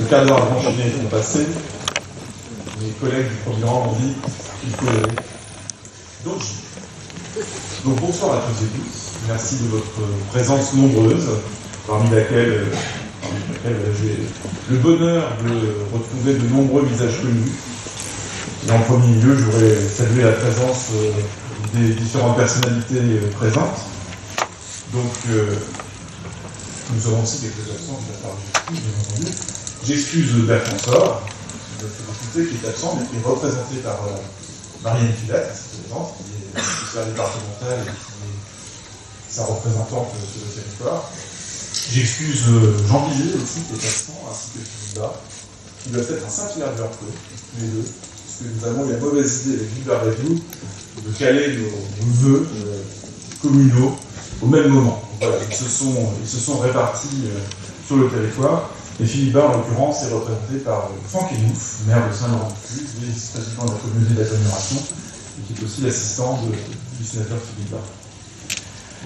Le quart d'heure avant Chine est passé. Mes collègues du premier rang ont dit qu'il faut y aller. Donc bonsoir à tous et tous. Merci de votre présence nombreuse, parmi laquelle j'ai le bonheur de retrouver de nombreux visages connus. Et en premier lieu, je voudrais saluer la présence des différentes personnalités présentes. Donc, nous aurons aussi quelques absents de la part du bien entendu. J'excuse Bertrand Sor, notre député qui est absent, mais qui est représenté par Marianne Filette, présente, qui est conseillère départementale et qui est sa représentante sur le territoire. J'excuse Jean Billet aussi, qui est absent, ainsi que Philippe, qui doit être un Saint-Pierre-du-Harcouët, tous les deux, puisque nous avons eu la mauvaise idée avec Gilbert Review de caler nos vœux communaux au même moment. Voilà, ils se sont répartis sur le territoire. Et Philippe Bas, en l'occurrence, est représenté par Franck Enouf, maire de Saint-Laurent-du-Puy, vice-président de la communauté d'agglomération, et qui est aussi l'assistant du sénateur Philippe Bas.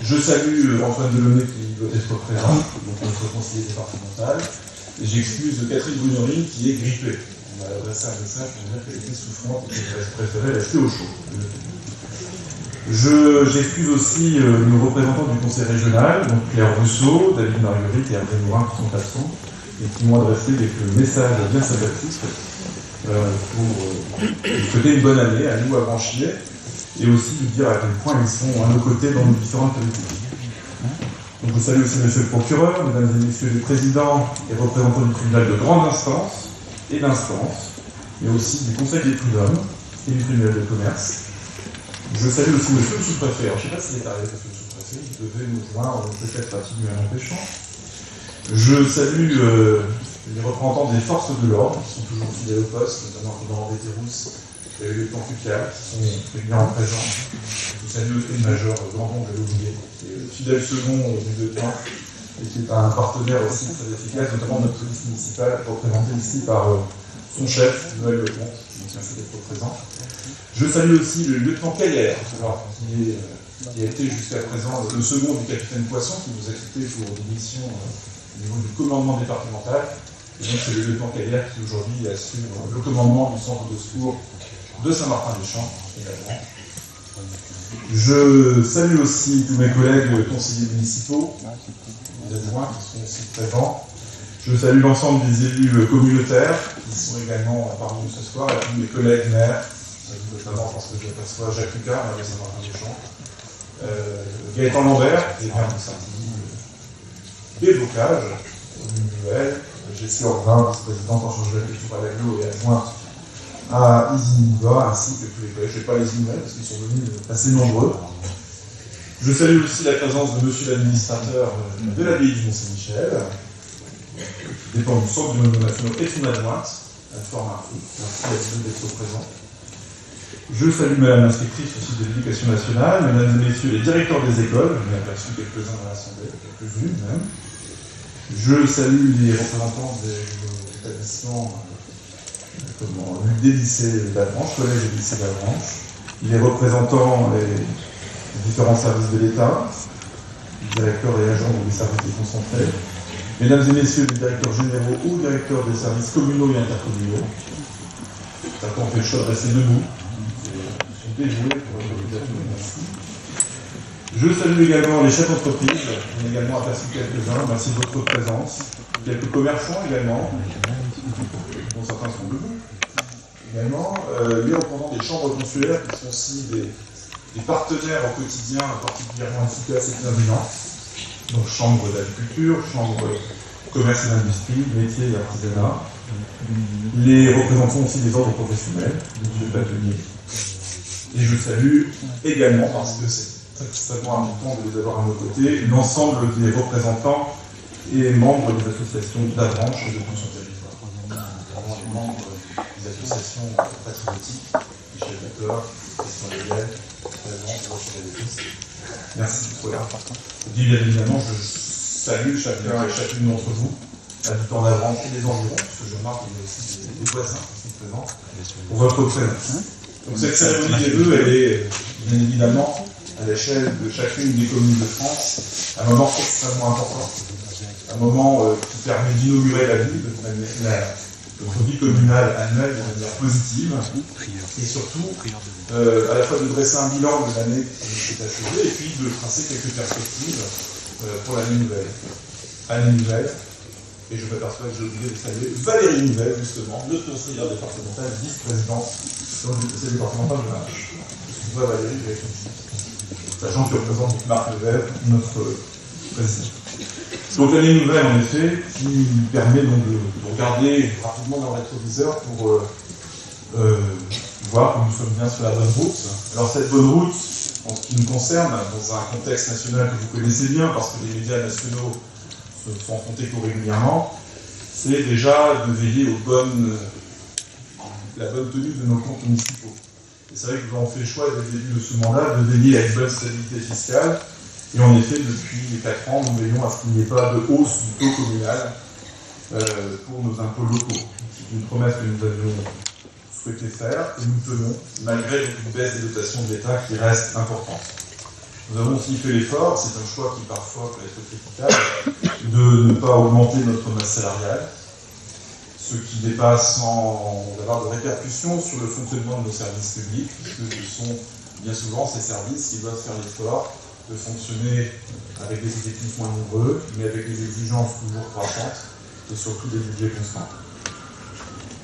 Je salue Antoine Delaunay qui doit être présent, donc notre conseiller départemental, et j'excuse Catherine Brunnery qui est grippée. On m'a adressé un message pour dire qu'elle était souffrante et qu'elle préférait rester au chaud. J'excuse aussi nos représentants du conseil régional, donc Claire Rousseau, David Marguerite et Hervé Morin qui sont absents, et qui m'ont adressé quelques messages bien sympathiques pour souhaiter une bonne année à nous, à Branchier, et aussi nous dire à quel point ils sont à nos côtés dans nos différentes politiques. Donc je salue aussi monsieur le procureur, mesdames et messieurs les présidents et représentants du tribunal de grande instance et d'instance, mais aussi du conseil des prud'hommes et du tribunal de commerce. Je salue aussi monsieur le sous-préfet. Alors, je ne sais pas s'il est arrivé, monsieur le sous-préfet, il devait nous joindre, peut-être fatigué à l'empêchant. Je salue les représentants des forces de l'ordre, qui sont toujours fidèles au poste, notamment dans les Rousse, et les lieutenants Fucal, qui sont régulièrement présents. Je salue aussi le major Grandon, je l'ai oublié, qui est le fidèle second du lieutenant, et qui est un partenaire aussi très efficace, notamment notre police municipale, représenté ici par son chef, Noël Lecomte, qui merci d'être présent. Je salue aussi le lieutenant Caillère, qui a été jusqu'à présent le second du capitaine Poisson, qui nous a quittés pour une mission au niveau du commandement départemental. Et donc c'est le lieutenant Caillère qui aujourd'hui assure le commandement du centre de secours de Saint-Martin-des-Champs également. Je salue aussi tous mes collègues conseillers municipaux, les adjoints qui sont aussi présents. Je salue l'ensemble des élus communautaires qui sont également parmi nous ce soir, et tous mes collègues maires, notamment parce que j'aperçois Jacques Lucas, maire de Saint-Martin-des-Champs, Gaëtan Lambert, qui est maire de Saint-Denis, Bévocage, commune nouvelle, Jessie Orvin, vice-présidente en charge de la culture à l'aglo et adjointe à Isigny-Niva, ainsi que tous les collègues. Je ne vais pas les énumérer parce qu'ils sont venus assez nombreux. Je salue aussi la présence de monsieur l'administrateur de l'abbaye du Mont-Saint-Michel, qui dépend du centre du monument national et son adjointe, Anne-Flore Marfou. Merci à vous d'être présents. Je salue madame l'inspectrice aussi de l'éducation nationale, mesdames et messieurs les directeurs des écoles, j'en ai aperçu quelques-uns dans l'Assemblée, quelques-unes même. Je salue les représentants des établissements des lycées d'Avranches, collèges et lycées d'Avranches, les représentants des différents services de l'État, les directeurs et agents des services déconcentrés, mesdames et messieurs les directeurs généraux ou directeurs des services communaux et intercommunaux. Certains ont fait le choix de rester debout. Dévoués pour merci. Je salue également les chefs d'entreprise, j'en ai également aperçu quelques-uns, merci de votre présence. Quelques commerçants également, dont certains sont debout. Également, les représentants des chambres consulaires, qui sont aussi des partenaires au quotidien particulièrement efficaces et bienveillants. Donc chambre d'agriculture, chambre commerce et d'industrie, métiers et artisanat. Les représentants aussi des ordres professionnels, des bâtonniers. Et je salue également, parce que c'est extrêmement important de les avoir à nos côtés, l'ensemble des représentants et membres des associations d'Avranches et de tout son territoire. Notamment les membres des associations patriotiques, Michel Bator, Christian Légal, présents, merci d'être là. Et bien évidemment, je salue chacun et chacune d'entre vous, habitants d'Avranches et des environs, parce que je remarque qu'il y a aussi des voisins qui sont présents, pour votre présence. Donc cette cérémonie des vœux, elle est bien évidemment, à l'échelle de chacune des communes de France, un moment extrêmement important. Un un moment qui permet d'inaugurer la vie, notre vie communale annuelle de manière positive, et surtout à la fois de dresser un bilan de l'année qui s'est achevée, et puis de tracer quelques perspectives pour l'année nouvelle. Année nouvelle, et je m'aperçois que j'ai oublié de saluer Valérie Nouvelle, justement, notre conseillère départementale, vice-présidente du conseil départemental de la Manche. Excuse-moi Valérie, je vais être sachant que tu représentes Marc Levèvre, notre président. Donc l'année nouvelle, en effet, qui permet donc de regarder rapidement dans le rétroviseur pour voir que nous sommes bien sur la bonne route. Alors cette bonne route, en ce qui nous concerne, dans un contexte national que vous connaissez bien, parce que les médias nationaux se font compter régulièrement, c'est déjà de veiller la bonne tenue de nos comptes municipaux. Et c'est vrai que nous avons fait le choix, dès le début de ce mandat, de veiller à une bonne stabilité fiscale. Et en effet, depuis les 4 ans, nous veillons à ce qu'il n'y ait pas de hausse du taux communal pour nos impôts locaux. C'est une promesse que nous avions souhaité faire, et nous tenons, malgré une baisse des dotations de l'État qui reste importante. Nous avons aussi fait l'effort, c'est un choix qui parfois peut être critiquable, de ne pas augmenter notre masse salariale, ce qui dépasse sans avoir de répercussions sur le fonctionnement de nos services publics, puisque ce sont bien souvent ces services qui doivent faire l'effort de fonctionner avec des effectifs moins nombreux, mais avec des exigences toujours croissantes et surtout des budgets constants.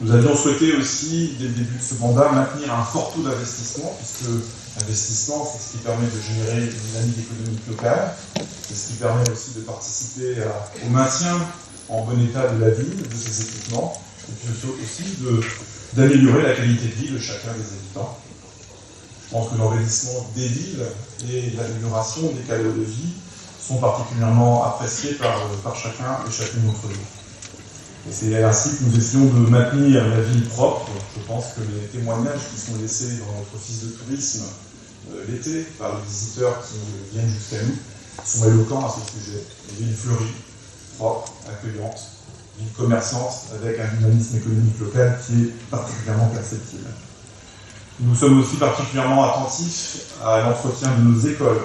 Nous avions souhaité aussi, dès le début de ce mandat, maintenir un fort taux d'investissement, puisque l'investissement, c'est ce qui permet de générer une dynamique économique locale, c'est ce qui permet aussi de participer au maintien en bon état de la ville, de ses équipements, et puis aussi d'améliorer la qualité de vie de chacun des habitants. Je pense que l'envahissement des villes et l'amélioration des cadres de vie sont particulièrement appréciés par chacun et chacune d'entre nous. Et c'est ainsi que nous essayons de maintenir la ville propre. Je pense que les témoignages qui sont laissés dans notre office de tourisme l'été par les visiteurs qui viennent jusqu'à nous sont éloquents à ce sujet. Une ville fleurie, propre, accueillante, ville commerçante avec un dynamisme économique local qui est particulièrement perceptible. Nous sommes aussi particulièrement attentifs à l'entretien de nos écoles,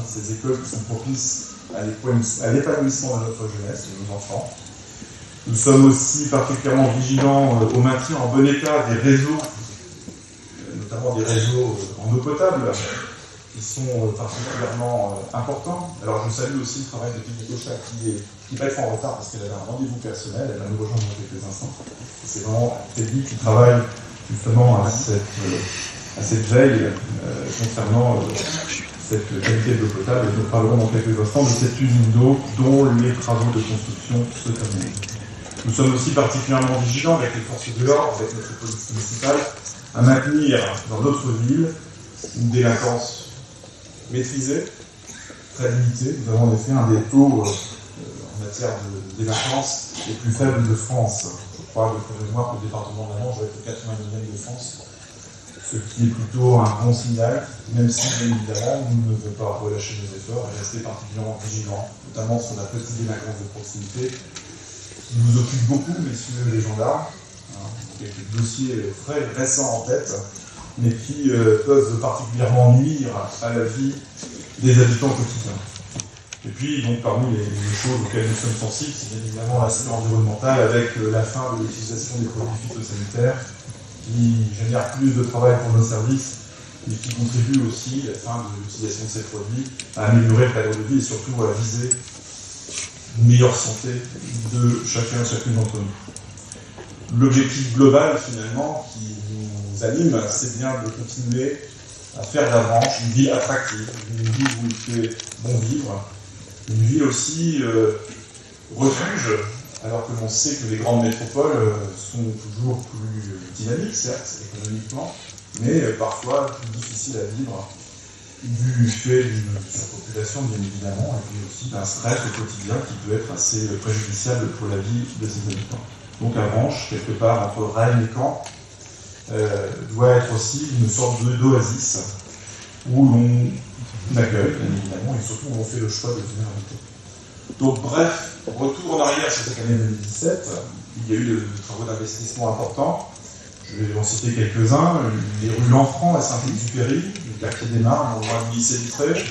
ces écoles qui sont propices à l'épanouissement de notre jeunesse, de nos enfants. Nous sommes aussi particulièrement vigilants au maintien en bon état des réseaux, notamment des réseaux en eau potable, qui sont particulièrement importants. Alors je salue aussi le travail de Philippe Cochat qui va être en retard parce qu'elle avait un rendez-vous personnel, elle va nous rejoindre dans quelques instants. C'est vraiment Philippe qui travaille justement à cette veille concernant cette qualité de l'eau potable, et nous parlerons dans quelques instants de cette usine d'eau dont les travaux de construction se terminent. Nous sommes aussi particulièrement vigilants avec les forces de l'ordre, avec notre police municipale, à maintenir dans notre ville une délinquance maîtrisée, très limitée. Nous avons en effet un des taux en matière de délinquance les plus faibles de France. Je crois de mémoire que le département de la Manche doit être 80 millions de France, ce qui est plutôt un bon signal, même si bien évidemment nous ne devons pas relâcher nos efforts et rester particulièrement vigilants, notamment sur la petite délinquance de proximité, qui nous occupe beaucoup, messieurs les gendarmes, quelques dossiers très récents en tête, mais qui peuvent particulièrement nuire à la vie des habitants quotidiens. Et puis, donc, parmi les choses auxquelles nous sommes sensibles, c'est bien évidemment l'aspect environnemental avec la fin de l'utilisation des produits phytosanitaires qui génère plus de travail pour nos services et qui contribue aussi, à la fin de l'utilisation de ces produits, à améliorer le cadre de vie et surtout à viser une meilleure santé de chacun et chacune d'entre nous. L'objectif global, finalement, qui nous anime, c'est bien de continuer à faire de la Manche une ville attractive, une ville où il fait bon vivre, une ville aussi refuge, alors que l'on sait que les grandes métropoles sont toujours plus dynamiques, certes, économiquement, mais parfois plus difficiles à vivre, du fait d'une surpopulation, bien évidemment, et puis aussi d'un stress au quotidien qui peut être assez préjudiciable pour la vie de ses habitants. Donc la Manche, quelque part entre Rennes et Caen, doit être aussi une sorte d'oasis où l'on accueille, bien évidemment, et surtout où on fait le choix de venir habiter. Donc bref, retour en arrière sur cette année 2017, il y a eu de travaux d'investissement importants. Je vais en citer quelques-uns. Les rues Lanfranc à Saint-Exupéry, le quartier des Marnes, au droit du lycée Vitré,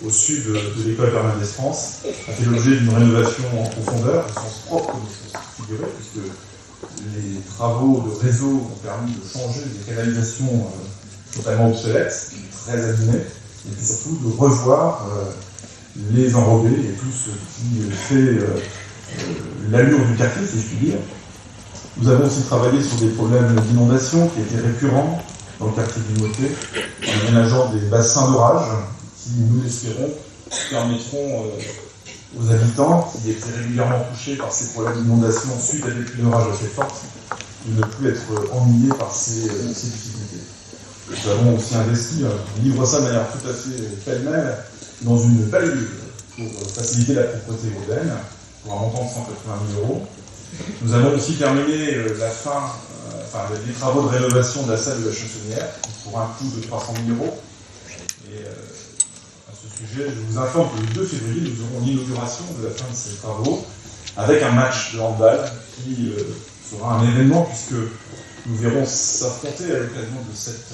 au sud de l'école permanente d'Esfrance, a fait l'objet d'une rénovation en profondeur, au sens propre comme au sens figuré, puisque les travaux de réseau ont permis de changer des canalisations totalement obsolètes, très abîmées, et puis surtout de revoir les enrobés et tout ce qui fait l'allure du quartier, si je puis dire. Nous avons aussi travaillé sur des problèmes d'inondation qui étaient récurrents dans le quartier du Motet, en aménageant des bassins d'orage qui, nous l'espérons, permettront aux habitants qui étaient régulièrement touchés par ces problèmes d'inondation suite à des pluies d'orage assez fortes de ne plus être ennuyés par ces difficultés. Nous avons aussi investi, on livre ça de manière tout à fait pêle-mêle, dans une balayeuse pour faciliter la propreté urbaine, pour un montant de 180 000 €. Nous avons aussi terminé les travaux de rénovation de la salle de la Chansonnière pour un coût de 300 000 €. Et à ce sujet, je vous informe que le 2 février, nous aurons l'inauguration de la fin de ces travaux avec un match de handball qui sera un événement puisque nous verrons s'affronter à l'occasion de cette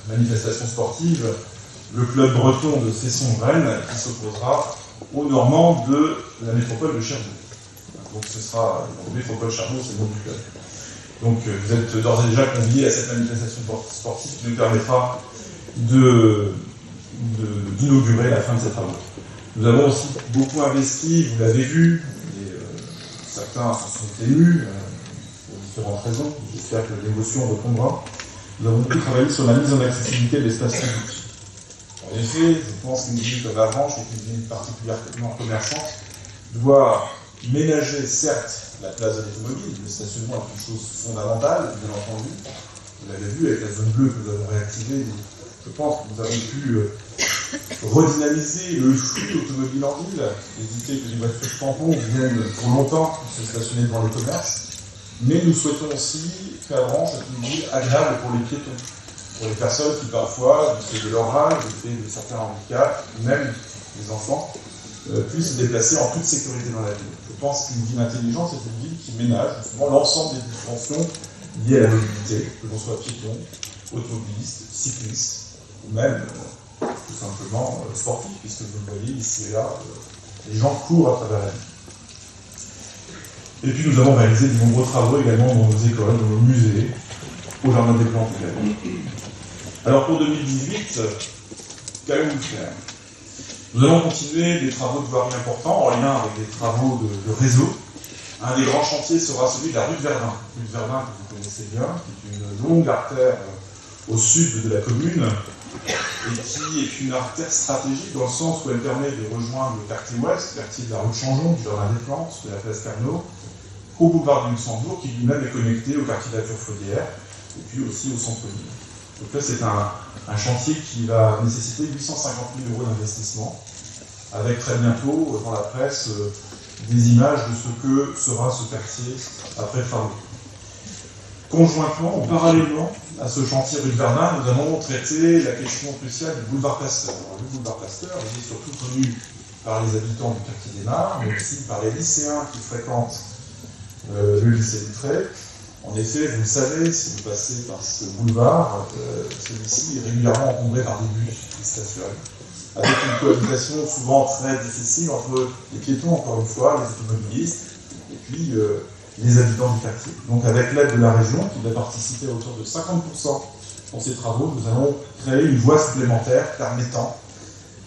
manifestation sportive le club breton de Cesson-Rennes qui s'opposera aux Normands de la métropole de Cherbourg. Donc ce sera la métropole Cherbourg, c'est le nom du club. Donc vous êtes d'ores et déjà conviés à cette manifestation sportive qui nous permettra d'inaugurer la fin de ces travaux. Nous avons aussi beaucoup investi, vous l'avez vu, et certains se sont émus pour différentes raisons, j'espère que l'émotion retombera. Nous avons beaucoup travaillé sur la mise en accessibilité de l'espace public. En effet, je pense qu'une ville comme Avranches, qui est une ville particulièrement commerçante, doit ménager certes la place de l'automobile, le stationnement est une chose fondamentale, bien entendu. Vous l'avez vu avec la zone bleue que nous avons réactivée, je pense que nous avons pu redynamiser le flux automobile en ville, éviter que les voitures tampons viennent pour longtemps se stationner devant les commerces. Mais nous souhaitons aussi qu'Avranches soit une ville agréable pour les piétons, pour les personnes qui parfois, du fait de leur âge, du fait de certains handicaps, même les enfants, puissent se déplacer en toute sécurité dans la ville. Je pense qu'une ville intelligente, c'est une ville qui ménage justement l'ensemble des dimensions liées à la mobilité, que l'on soit piéton, automobiliste, cycliste, ou même tout simplement sportif, puisque vous le voyez ici et là, les gens courent à travers la ville. Et puis nous avons réalisé de nombreux travaux également dans nos écoles, dans nos musées, au Jardin des Plantes également. Alors pour 2018, qu'allons-nous faire ? Nous allons continuer des travaux de voirie importants en lien avec des travaux de réseau. Un des grands chantiers sera celui de la rue de Verdun. Rue de Verdun que vous connaissez bien, qui est une longue artère au sud de la commune et qui est une artère stratégique dans le sens où elle permet de rejoindre le quartier ouest, le quartier de la rue de Changeon, du Jardin des Plantes, de la place Carnot, au boulevard du Luxembourg, qui lui-même est connecté au quartier de la Turfaudière et puis aussi au centre-ville. Donc là, c'est un chantier qui va nécessiter 850 000 € d'investissement, avec très bientôt, dans la presse, des images de ce que sera ce quartier après travaux. Conjointement, ou parallèlement à ce chantier rue de Verdun, nous allons traiter la question cruciale du boulevard Pasteur. Alors, le boulevard Pasteur, il est surtout connu par les habitants du quartier des Mares, mais aussi par les lycéens qui fréquentent le lycée Vitré. En effet, vous le savez, si vous passez par ce boulevard, celui-ci est régulièrement encombré par des bus qui stationnent, avec une cohabitation souvent très difficile entre les piétons, encore une fois, les automobilistes, et puis les habitants du quartier. Donc avec l'aide de la région, qui va participer à hauteur de 50% dans ces travaux, nous allons créer une voie supplémentaire permettant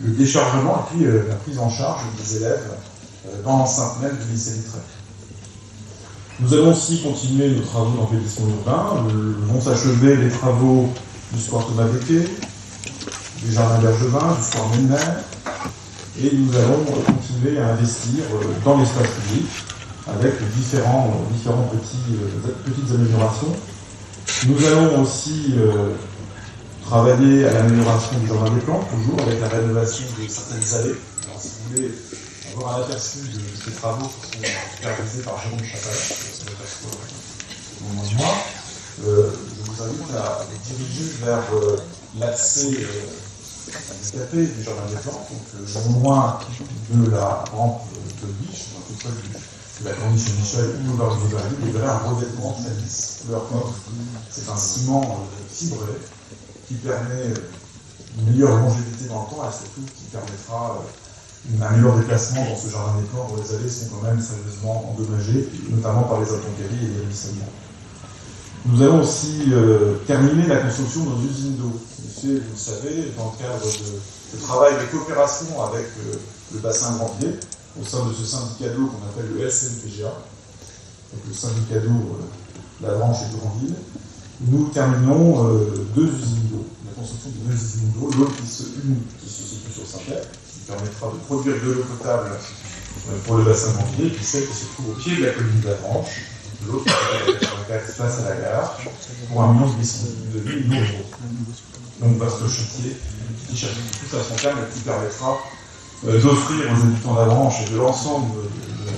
le déchargement et puis la prise en charge des élèves dans l'enceinte même du lycée Vitré. Nous allons aussi continuer nos travaux d'embellissement urbain. Vont s'achever les travaux du square Thomas Becquet, du jardin Bergevin, du square Menner, et nous allons continuer à investir dans l'espace public avec différentes petites améliorations. Nous allons aussi travailler à l'amélioration du jardin des plantes, toujours avec la rénovation de certaines allées. Alors, si vous voulez avoir un aperçu de ces travaux qui sont supervisés par Jérôme Chapal, je vous invite à vous diriger vers l'accès handicapé du jardin des plantes, donc non loin de la rampe de Biche, donc tout près de la corniche Michel ou de l'Orge de Berlin, vous verrez un revêtement très lisse, couleur ocre. C'est un ciment fibré qui permet une meilleure longévité dans le temps et surtout qui permettra un meilleur déplacement dans ce jardin des plantes dont les allées sont quand même sérieusement endommagées, notamment par les intempéries et les ruissellements. Nous allons aussi terminer la construction de nos usines d'eau. Vous le savez, dans le cadre de travail de coopération avec le bassin Grand-Pied, au sein de ce syndicat d'eau qu'on appelle le SNPGA, donc le syndicat d'eau de la branche et de Grandville, nous terminons deux usines d'eau, la construction de deux usines d'eau, l'autre une qui se situe sur Saint-Pierre, qui permettra de produire de l'eau potable pour le bassin Grand-Pied, et puis celle qui se trouve au pied de la colline de la Branche, de l'autre côté face à la gare, pour 1,8 million d'euros. Donc vaste chantier qui cherche tout à son terme et qui permettra d'offrir aux habitants de la Branche et de l'ensemble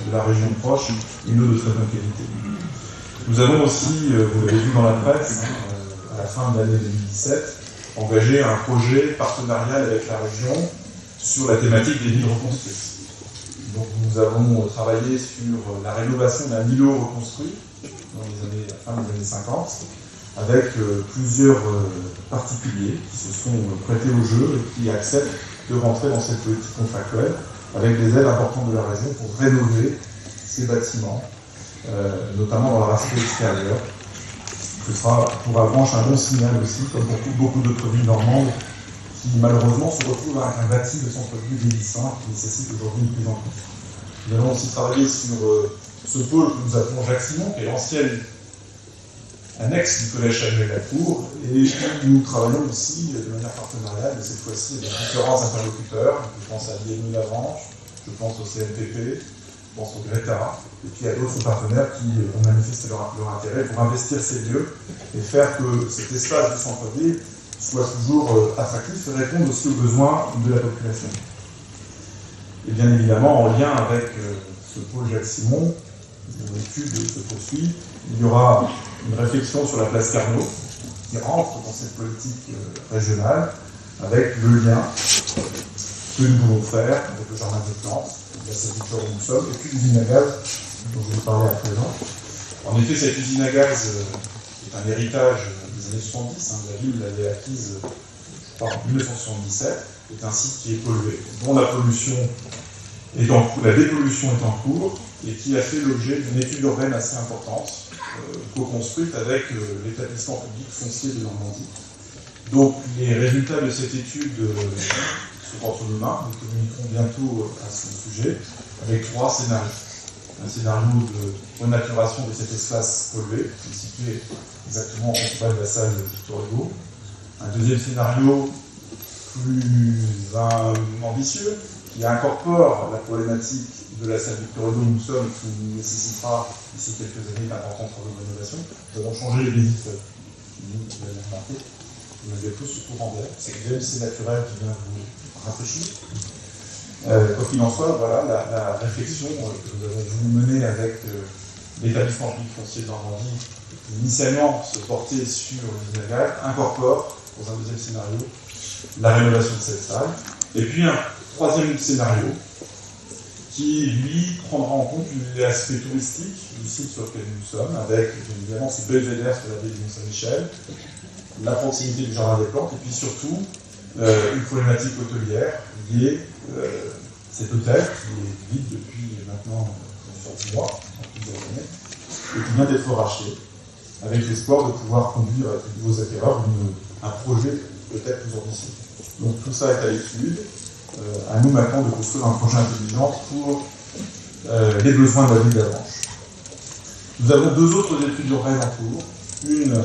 de la région proche une eau de très bonne qualité. Nous avons aussi, vous l'avez vu dans la presse, à la fin de l'année 2017, engagé un projet partenarial avec la région sur la thématique des villes reconstruites. Donc nous avons travaillé sur la rénovation d'un îlot reconstruit dans la fin des années 50, avec plusieurs particuliers qui se sont prêtés au jeu et qui acceptent de rentrer dans cette politique contractuelle avec des aides importantes de la région pour rénover ces bâtiments, notamment dans leur aspect extérieur. Ce sera pour la Branche un bon signal aussi, comme pour beaucoup d'autres villes normandes qui malheureusement se retrouvent avec un bâti de centre-ville vieillissant qui nécessite aujourd'hui une prise en compte. Nous allons aussi travailler sur ce pôle que nous appelons Jacques-Simon, qui est l'ancienne annexe du collège Chalmel-Lacour, et nous travaillons aussi de manière partenariale, mais cette fois-ci avec différents interlocuteurs. Je pense à l'IME La Branche, je pense au CNPP, je pense au Greta, et puis à d'autres partenaires qui ont manifesté leur intérêt pour investir ces lieux et faire que cet espace du centre-ville soit toujours attractif et réponde aussi aux besoins de la population. Et bien évidemment, en lien avec ce pôle Jacques-Simon, l'étude se poursuit, il y aura une réflexion sur la place Carnot, qui rentre dans cette politique régionale, avec le lien que nous voulons faire avec le jardin des plantes, la Saint-Victor où nous sommes, et puis l'usine à gaz dont je vais vous parler à présent. En effet, cette usine à gaz est un héritage des années 70, la ville l'avait acquise en 1977, est un site qui est pollué, dont la pollution est en cours, la dépollution est en cours, et qui a fait l'objet d'une étude urbaine assez importante, co-construite avec l'établissement public foncier de Normandie. Donc les résultats de cette étude sont entre nos mains, nous communiquerons bientôt à ce sujet, avec 3 scénarios. Un scénario de renaturation de cet espace pollué, qui est situé exactement en bas de la salle Victor Hugo. Un deuxième scénario plus ambitieux, qui incorpore la problématique de la salle Victor Hugo où nous sommes, qui nécessitera d'ici quelques années d'importantes rénovations. Nous avons changé les visites, vous l'avez remarqué. Vous avez tous ce courant d'air. C'est le DLC naturel qui vient vous rafraîchir. Quoi qu'il en soit, voilà la réflexion que nous avons voulu mener avec l'établissement public foncier de Normandie, qui initialement se portait sur l'usine à gaz, incorpore dans un deuxième scénario la rénovation de cette salle. Et puis un troisième scénario qui, lui, prendra en compte l'aspect touristique du site sur lequel nous sommes, avec évidemment ce belvédère sur la baie du Mont-Saint-Michel, la proximité du jardin des plantes, et puis surtout une problématique hôtelière liée cet hôtel qui est vide depuis maintenant plusieurs mois, plusieurs années, et qui vient d'être racheté, avec l'espoir de pouvoir conduire avec les nouveaux acquéreurs un projet peut-être plus ambitieux. Donc tout ça est à l'étude. À nous maintenant de construire un projet intelligent pour les besoins de la ville de la Branche. Nous avons 2 autres études urbaines en cours. Une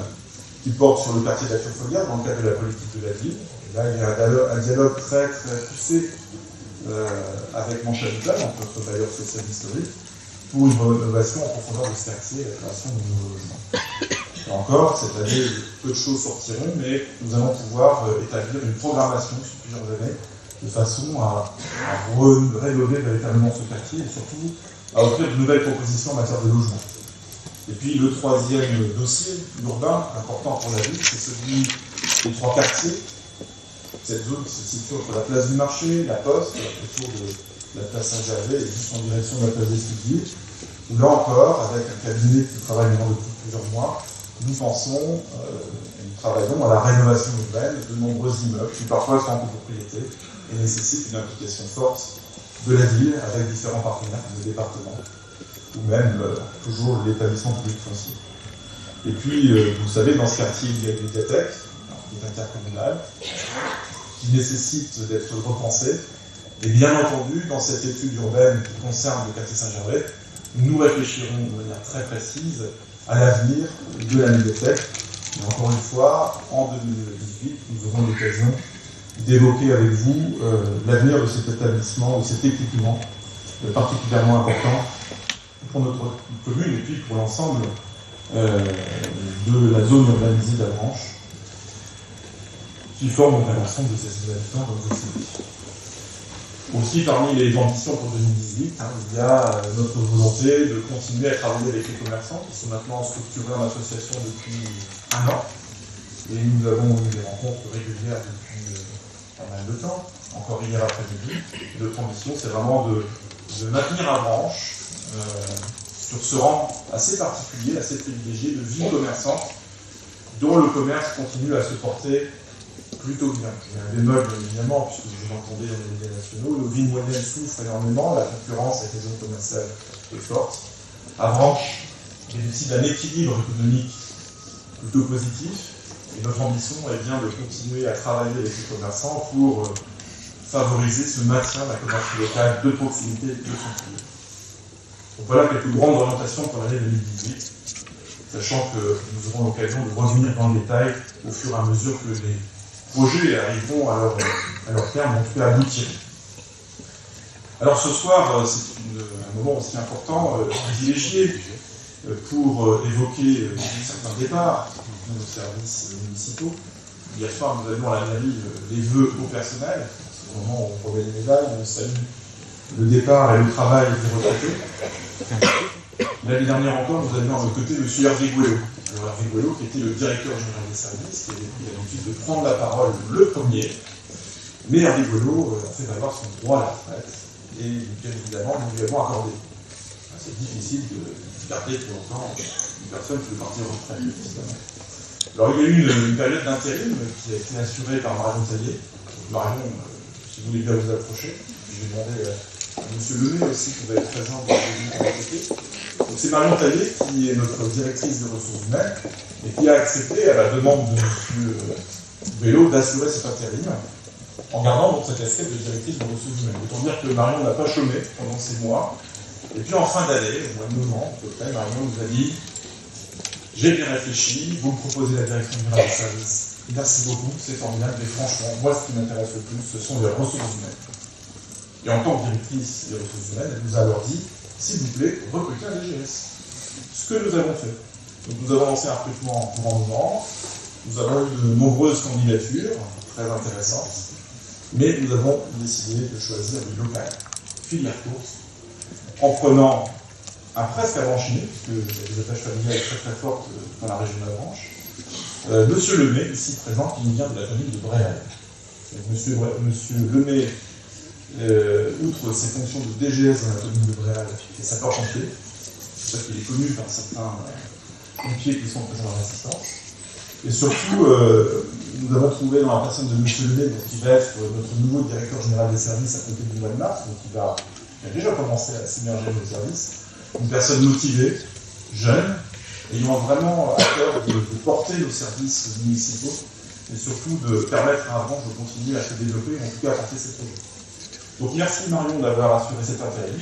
qui porte sur le quartier de la Turfolia dans le cadre de la politique de la ville. Et là, il y a un dialogue très poussé avec Manche-Habitat, notre bailleur social historique, pour une rénovation en profondeur de ce quartier et la création de nouveaux logements. Là encore, cette année, peu de choses sortiront, mais nous allons pouvoir établir une programmation sur plusieurs années de façon à rénover véritablement ce quartier et surtout à offrir de nouvelles propositions en matière de logement. Et puis le troisième dossier urbain important pour la ville, c'est celui des 3 quartiers. Cette zone qui se situe entre la place du marché, la poste, autour de la place Saint-Gervais et juste en direction de la place des Studiers, où là encore, avec un cabinet qui travaille maintenant depuis plusieurs mois, nous pensons et nous travaillons à la rénovation urbaine de nombreux immeubles qui parfois sont en copropriété et nécessitent une implication forte de la ville avec différents partenaires, le département, ou même toujours l'établissement public foncier. Et puis, vous savez, dans ce quartier, il y a une médiathèque, qui est intercommunale, qui nécessite d'être repensée. Et bien entendu, dans cette étude urbaine qui concerne le quartier Saint-Gervais, nous réfléchirons de manière très précise à l'avenir de la médiathèque. Et encore une fois, en 2018, nous aurons l'occasion d'évoquer avec vous l'avenir de cet établissement, de cet équipement particulièrement important pour notre commune et puis pour l'ensemble de la zone urbanisée d'Avranches, qui forme donc l'ensemble de ces habitants, comme vous le savez. Aussi, parmi les ambitions pour 2018, il y a notre volonté de continuer à travailler avec les commerçants qui sont maintenant structurés en association depuis 1 an. Et nous avons eu des rencontres régulières depuis pas mal de temps, encore hier après-midi. Notre ambition, c'est vraiment de maintenir Avranches sur ce rang assez particulier, assez privilégié de vie commerçante, dont le commerce continue à se porter plutôt bien. Il y a un bémol, évidemment, puisque vous l'entendez dans les médias nationaux, nos villes moyennes souffrent énormément, la concurrence avec les zones commerciales est forte. Avranches bénéficie d'un équilibre économique plutôt positif, et notre ambition est bien de continuer à travailler avec les commerçants pour favoriser ce maintien d'un commerce local de proximité et de centre-ville. Donc voilà quelques grandes orientations pour l'année 2018, sachant que nous aurons l'occasion de revenir dans le détail au fur et à mesure que les projets arriveront à leur terme, en tout cas aboutir. Alors ce soir, c'est un moment aussi important, privilégié, pour évoquer certains départs de nos services municipaux. Hier soir, nous avions à la mairie les vœux au personnel. C'est le moment où on remet les médailles, on salue le départ et le travail des retraités. L'année dernière encore, nous avions à nos côtés M. Hervé Gouello. Alors Hervé Gouello, qui était le directeur général des services, qui avait pris l'habitude de prendre la parole le premier. Mais Hervé Gouello a fait valoir son droit à la retraite. Et bien évidemment, nous lui avons accordé. C'est difficile de garder pour longtemps une personne qui veut partir en retraite, évidemment. Alors il y a eu une période d'intérim qui a été assurée par Marion Taillet. Marion, si vous voulez bien vous approcher, je vais demander à M. Lemay aussi qui va être présent dans le côté. Donc c'est Marion Taillet qui est notre directrice des ressources humaines et qui a accepté, à la demande de M. Gouello, d'assurer cet intérim en gardant donc cette casquette de directrice des ressources humaines. Autant dire que Marion n'a pas chômé pendant 6 mois. Et puis en fin d'année, au mois de novembre, Marion nous a dit « J'ai bien réfléchi, vous me proposez la direction générale des services. Merci beaucoup, c'est formidable, mais franchement, moi ce qui m'intéresse le plus, ce sont les ressources humaines. » Et en tant que directrice des ressources humaines, elle nous a alors dit « S'il vous plaît, recrutez un DGS. » Ce que nous avons fait. Donc nous avons lancé un recrutement courant novembre, nous avons eu de nombreuses candidatures, très intéressantes, mais nous avons décidé de choisir du local, filière course, en prenant un presque Avranchis, puisque il y a des attaches familiales très très fortes dans la région d'Avranches, Monsieur Lemay, ici présent, qui nous vient de la famille de Bréal. Monsieur Lemay, outre ses fonctions de DGS dans la commune de Bréal, est sapeur-pompier. C'est ça qu'il est connu par certains pompiers qui sont présents dans l'assistance. Et surtout, nous avons trouvé dans la personne de M. Lemay, qui va être notre nouveau directeur général des services à côté du mois de mars, donc il a déjà commencé à s'immerger dans le service, une personne motivée, jeune, ayant vraiment à cœur de porter nos services municipaux et surtout de permettre à Avranches de continuer à se développer, en tout cas à porter ses projets. Donc merci Marion d'avoir assuré cet intérim,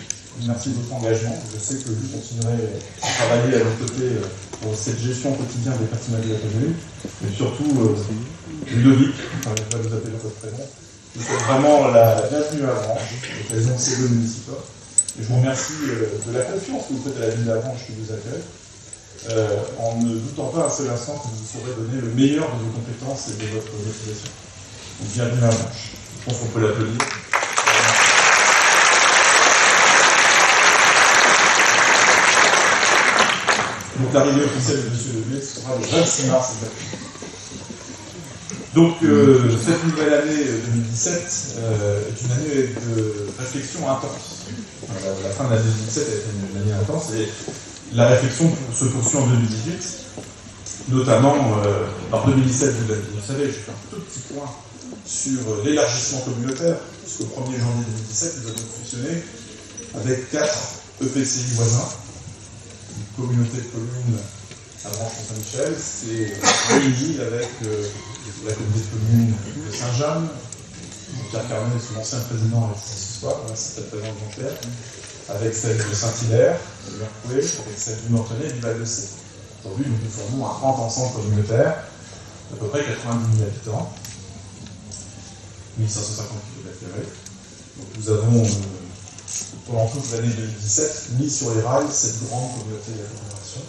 merci de votre engagement. Je sais que vous continuerez à travailler à votre côté pour cette gestion quotidienne des personnels de la commune, et surtout Ludovic, enfin je vais vous appeler dans votre prénom, vous êtes vraiment la bienvenue à Avranches, l'occasion de ces deux municipaux. Et je vous remercie de la confiance que vous faites à la ville d'Avranches qui vous accueille, en ne doutant pas un seul instant que vous saurez donner le meilleur de vos compétences et de votre motivation. Donc bienvenue à Avranches. Je pense qu'on peut l'applaudir. Donc l'arrivée officielle de M. Lemay sera le 26 mars exactement. Donc cette nouvelle année 2017 est une année de réflexion intense. La fin de l'année 2017 a été une année intense et la réflexion se poursuit en 2018 notamment en 2017, vous savez, je fais un tout petit point sur l'élargissement communautaire, puisqu'au 1er janvier 2017, nous avons fonctionné avec 4 EPCI voisins, une communauté de communes à Branche-Saint-Michel, c'est réuni avec la communauté de communes de Saint-Jean. Pierre Carmet est l'ancien président ce soir, c'est le président de Jean-Pierre, avec celle de Saint-Hilaire, de Vercoué, avec celle du Mortenay et du Val-de-Cé. Aujourd'hui, nous formons un grand ensemble communautaire d'à peu près 90 000 habitants, 1550 km². Donc nous avons, pendant toute l'année 2017, mis sur les rails cette grande communauté d'agglomération,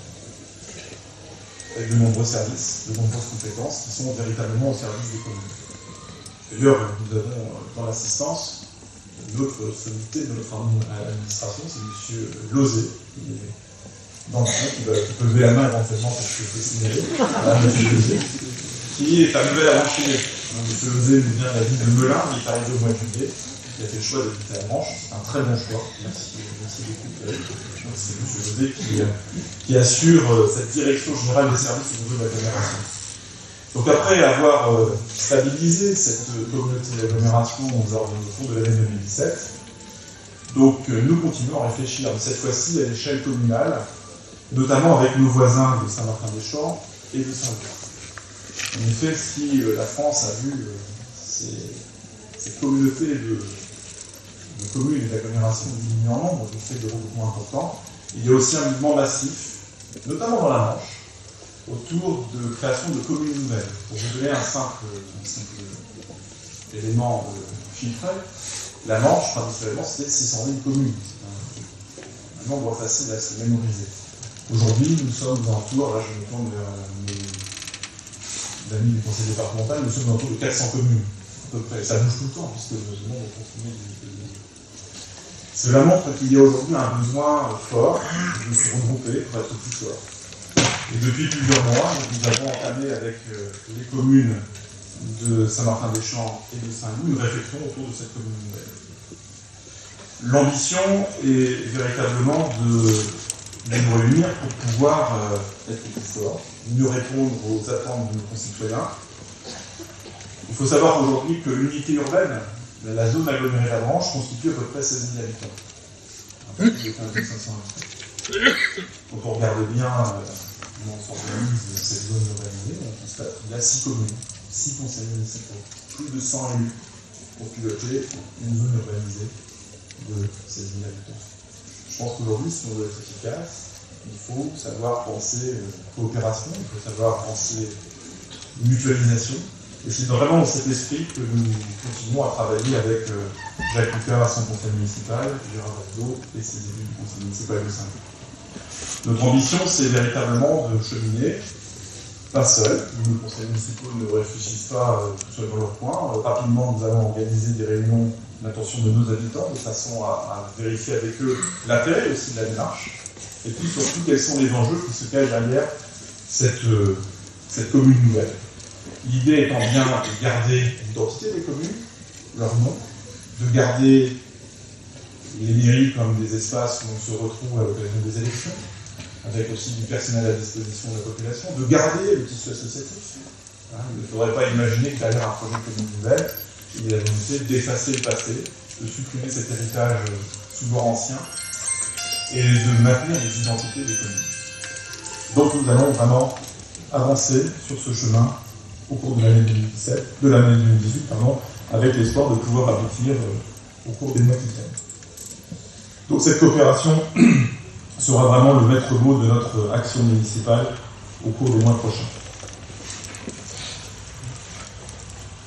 avec de nombreux services, de nombreuses compétences qui sont véritablement au service des communes. D'ailleurs, nous avons dans l'assistance notre sommité de notre administration, c'est M. Lozé, qui est dans le fond, qui peut lever la main éventuellement pour que je puisse signaler. Voilà, M. Lozé, qui est un nouvel aventurier. M. Lozé nous vient de la ville de Melun, il est arrivé au mois de juillet, il a fait le choix d'habiter à Branche, c'est un très bon choix. Merci beaucoup. Donc c'est M. Lozé qui assure cette direction générale des services au niveau de l'agglomération. Donc après avoir stabilisé cette communauté d'agglomération au cours de l'année 2017, donc nous continuons à réfléchir, cette fois-ci à l'échelle communale, notamment avec nos voisins de Saint-Martin-des-Champs et de Saint-Ouen. En effet, si la France a vu ces communautés de communes et d'agglomérations diminuer en nombre, du fait de regroupements importants, il y a aussi un mouvement massif, notamment dans la Manche, autour de création de communes nouvelles. Pour vous donner un simple élément chiffré, la Manche, traditionnellement, c'était 600 000 communes. C'est un nombre facile à se mémoriser. Aujourd'hui, nous sommes aux alentours, là je me tourne vers mes amis du conseil départemental, nous sommes aux alentours de 400 communes, à peu près. Ça bouge tout le temps, puisque le monde continue de. Cela montre qu'il y a aujourd'hui un besoin fort de se regrouper pour être plus fort. Et depuis plusieurs mois, nous avons entamé avec les communes de Saint-Martin-des-Champs et de Saint-Loup une réflexion autour de cette commune nouvelle. L'ambition est véritablement de nous réunir pour pouvoir être plus forts, mieux répondre aux attentes de nos concitoyens. Il faut savoir aujourd'hui que l'unité urbaine, la zone agglomérée de la Branche, constitue à peu près 16 000 habitants. Un peu plus de 15 500 habitants. Quand on regarde bien comment s'organise cette zone urbanisée, on constate qu'il y a 6 communes, 6 conseils municipaux, plus de 100 élus pour piloter une zone urbanisée de 16 000 habitants. Je pense qu'aujourd'hui, si on veut être efficace, il faut savoir penser coopération, il faut savoir penser mutualisation. Et c'est vraiment dans cet esprit que nous continuons à travailler avec Jacques Lucas, son conseil municipal, Gérard Bazot et ses élus du conseil municipal de Saint-Loup. Notre ambition, c'est véritablement de cheminer, pas seul. Nos conseils municipaux ne réfléchissent pas tout seuls dans leur coin. Rapidement, nous allons organiser des réunions d'intention de nos habitants, de façon à vérifier avec eux l'intérêt aussi de la démarche. Et puis surtout, quels sont les enjeux qui se cachent derrière cette commune nouvelle. L'idée étant bien de garder l'identité des communes, leur nom, de garder les mairies comme des espaces où on se retrouve à l'occasion des élections, avec aussi du personnel à disposition de la population, de garder le tissu associatif. Il ne faudrait pas imaginer que derrière un projet de commune nouvelle, il y a la volonté d'effacer le passé, de supprimer cet héritage souvent ancien et de maintenir les identités des communes. Donc nous allons vraiment avancer sur ce chemin au cours de l'année 2018, avec l'espoir de pouvoir aboutir au cours des mois qui viennent. Donc cette coopération sera vraiment le maître mot de notre action municipale au cours des mois prochains.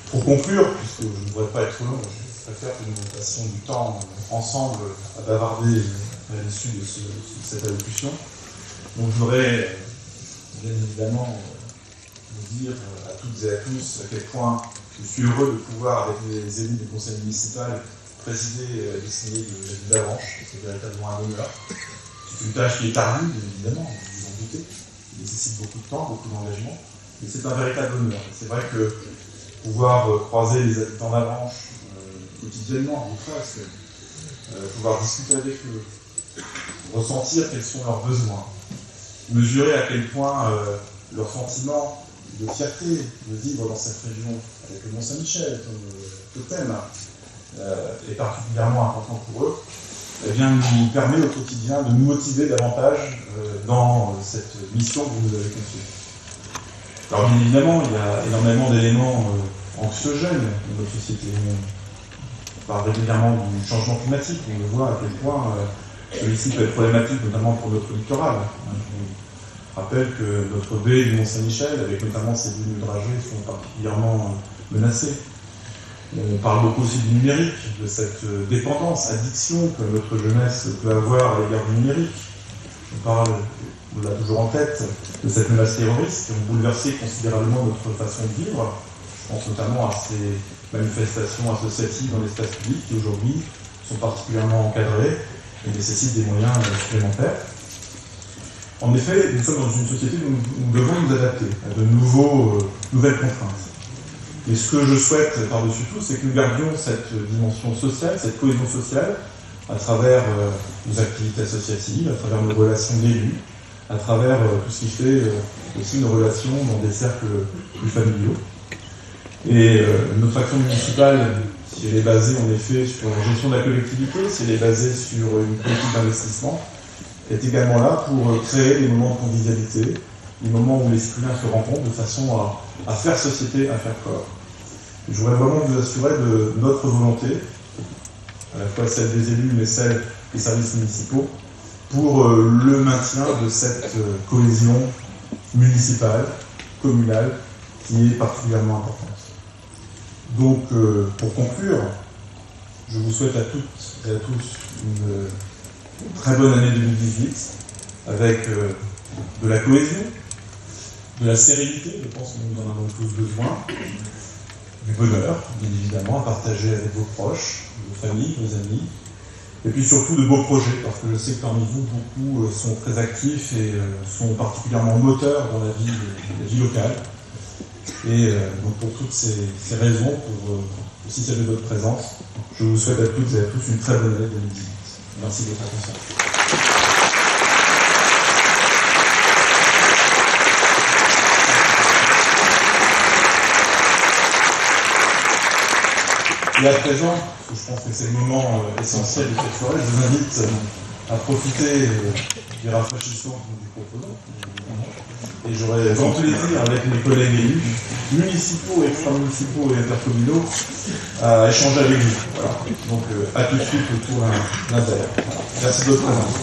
Pour conclure, puisque je ne voudrais pas être long, je préfère que nous passions du temps ensemble à bavarder à l'issue de cette allocution. Donc je voudrais bien évidemment vous dire à toutes et à tous à quel point je suis heureux de pouvoir, avec les élus du conseil municipal, présider les signés de la ville d'Avranches. C'est véritablement un honneur. C'est une tâche qui est tardive, évidemment, vous en doutez, qui nécessite beaucoup de temps, beaucoup d'engagement, mais c'est un véritable honneur. C'est vrai que pouvoir croiser les habitants d'Avranches quotidiennement, ou presque, pouvoir discuter avec eux, ressentir quels sont leurs besoins, mesurer à quel point leur sentiment de fierté de vivre dans cette région, avec le Mont-Saint-Michel comme thème, est particulièrement important pour eux, eh bien, nous permet au quotidien de nous motiver davantage dans cette mission que vous nous avez confiée. Alors bien évidemment, il y a énormément d'éléments anxiogènes dans notre société. On parle régulièrement du changement climatique, on le voit à quel point celui-ci peut être problématique, notamment pour notre littoral. Je rappelle que notre baie du Mont-Saint-Michel, avec notamment ses dunes dragées, sont particulièrement menacées. On parle beaucoup aussi du numérique, de cette dépendance, addiction que notre jeunesse peut avoir à l'égard du numérique. On parle, on l'a toujours en tête, de cette menace terroriste qui ont bouleversé considérablement notre façon de vivre. Je pense notamment à ces manifestations associatives dans l'espace public qui aujourd'hui sont particulièrement encadrées et nécessitent des moyens supplémentaires. En effet, nous sommes dans une société où nous devons nous adapter à de nouvelles contraintes. Et ce que je souhaite par-dessus tout, c'est que nous gardions cette dimension sociale, cette cohésion sociale, à travers nos activités associatives, à travers nos relations d'élus, à travers tout ce qui fait aussi nos relations dans des cercles plus familiaux. Et notre action municipale, si elle est basée en effet sur la gestion de la collectivité, si elle est basée sur une politique d'investissement, est également là pour créer des moments de convivialité, des moments où les citoyens se rencontrent de façon à faire société, à faire corps. Et je voudrais vraiment vous assurer de notre volonté, à la fois celle des élus, mais celle des services municipaux, pour le maintien de cette cohésion municipale, communale, qui est particulièrement importante. Donc, pour conclure, je vous souhaite à toutes et à tous une très bonne année 2018, avec de la cohésion, de la sérénité, je pense que nous en avons tous besoin, du bonheur, bien évidemment, à partager avec vos proches, vos familles, vos amis, et puis surtout de beaux projets, parce que je sais que parmi vous, beaucoup sont très actifs et sont particulièrement moteurs dans la vie locale. Et donc pour toutes ces raisons, pour aussi celle de votre présence, je vous souhaite à toutes et à tous une très bonne année 2018. Merci de votre attention. Et à présent, je pense que c'est le moment essentiel de cette soirée, je vous invite à profiter des rafraîchissements que nous vous proposons. Et j'aurai grand plaisir avec mes collègues élus, municipaux, extra-municipaux et intercommunaux, à échanger avec vous. Voilà. Donc à tout de suite autour d'un verre. Merci de votre présence.